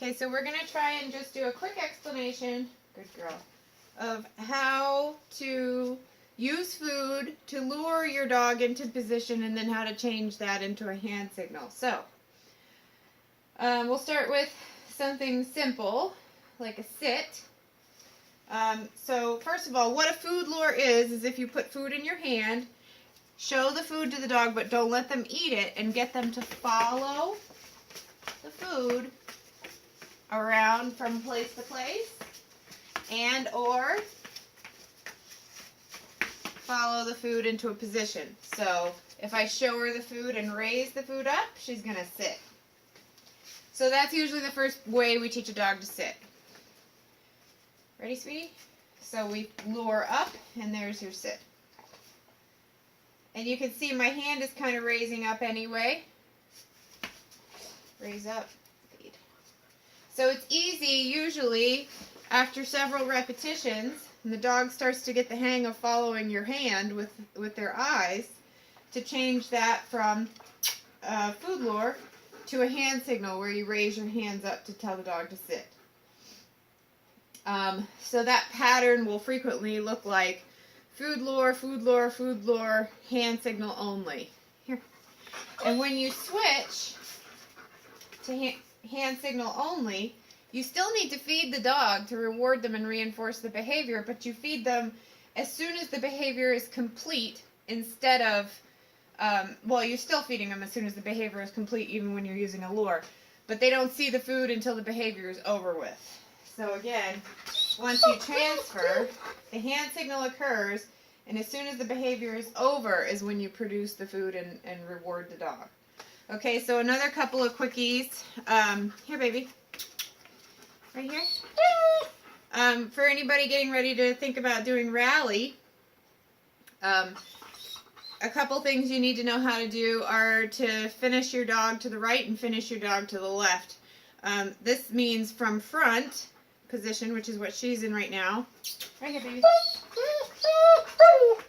Okay, so we're going to try and just do a quick explanation, good girl, of how to use food to lure your dog into position and then how to change that into a hand signal. So, we'll start with something simple, like a sit. So first of all, what a food lure is if you put food in your hand, show the food to the dog, but don't let them eat it, and get them to follow the food around from place to place, and or follow the food into a position. So if I show her the food and raise the food up, she's going to sit. So that's usually the first way we teach a dog to sit. Ready, sweetie? So we lure up, and there's your sit. And you can see my hand is kind of raising up anyway. Raise up, feed. So it's easy, usually, after several repetitions, and the dog starts to get the hang of following your hand with their eyes, to change that from food lure to a hand signal where you raise your hands up to tell the dog to sit. So that pattern will frequently look like food lure, food lure, food lure, hand signal only. Here. And when you switch to hand signal only, you still need to feed the dog to reward them and reinforce the behavior, but you feed them as soon as the behavior is complete instead of, well, you're still feeding them as soon as the behavior is complete even when you're using a lure, but they don't see the food until the behavior is over with. So again, once you transfer, the hand signal occurs, and as soon as the behavior is over is when you produce the food and reward the dog. Okay, so another couple of quickies. Here, baby. Right here. For anybody getting ready to think about doing rally, a couple things you need to know how to do are to finish your dog to the right and finish your dog to the left. This means from front position, which is what she's in right now. Right here, baby.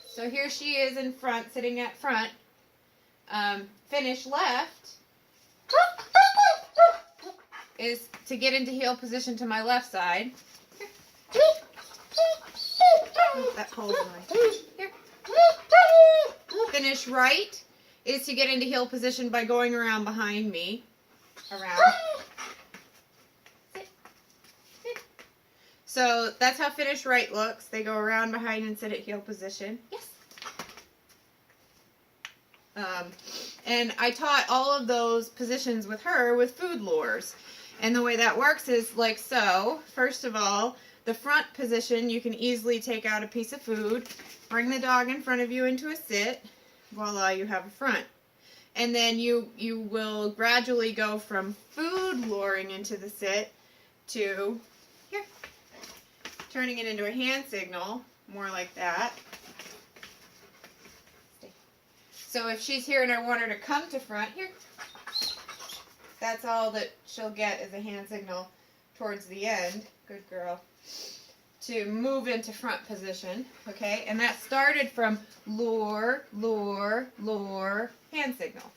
So here she is in front, sitting at front. Finish left is to get into heel position to my left side. Oh, that hole's annoying. Here. Finish right is to get into heel position by going around behind me. Around. So that's how finish right looks. They go around behind and sit at heel position. Yes. And I taught all of those positions with her with food lures. And the way that works is like so. First of all, the front position, you can easily take out a piece of food, bring the dog in front of you into a sit. Voila, you have a front. And then you will gradually go from food luring into the sit to here. Turning it into a hand signal, more like that. So if she's here and I want her to come to front, here, that's all that she'll get is a hand signal towards the end, good girl, to move into front position, okay? And that started from lure, lure, lure, hand signal.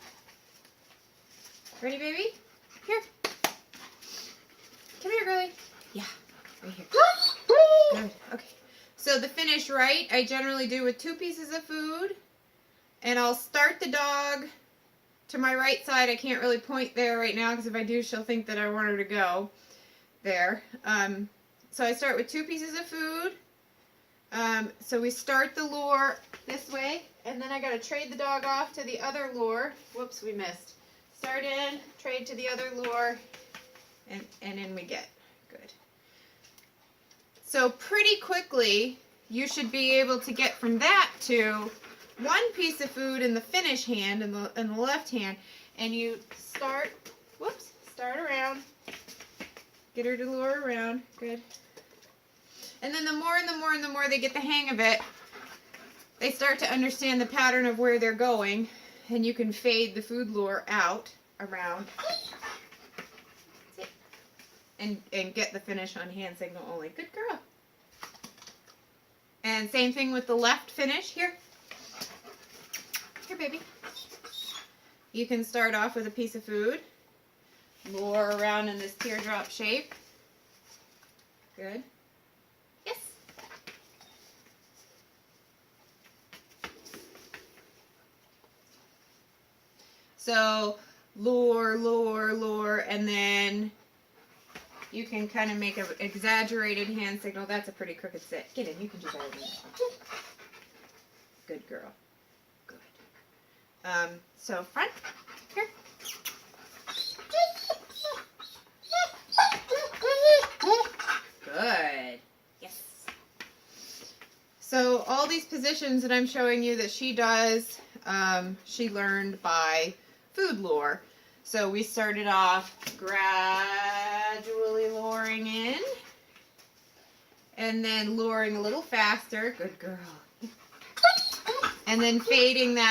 Ready, baby? Here. Come here, girlie. Yeah, right here. Good. Okay. So the finish right, I generally do with 2 pieces of food, and I'll start the dog to my right side. I can't really point there right now because if I do, she'll think that I want her to go there. So I start with 2 pieces of food. So we start the lure this way, and then I got to trade the dog off to the other lure. Whoops, we missed. Start in, trade to the other lure, and in we get. Good. So pretty quickly, you should be able to get from that to 1 piece of food in the finish hand, in the left hand, and you start around, get her to lure around, good. And then the more and the more and the more they get the hang of it, they start to understand the pattern of where they're going, and you can fade the food lure out, around, and get the finish on hand signal only. Good girl. And same thing with the left finish. Here, baby. You can start off with a piece of food, Lure around in this teardrop shape. Good. Yes. So lure, lure, lure, and then you can kind of make an exaggerated hand signal. That's a pretty crooked sit. Get in. You can do better than that. Good girl. Good. So front. Here. Good. Yes. So all these positions that I'm showing you that she does, she learned by food lure. So we started off gradually luring in, and then luring a little faster. Good girl. And then fading that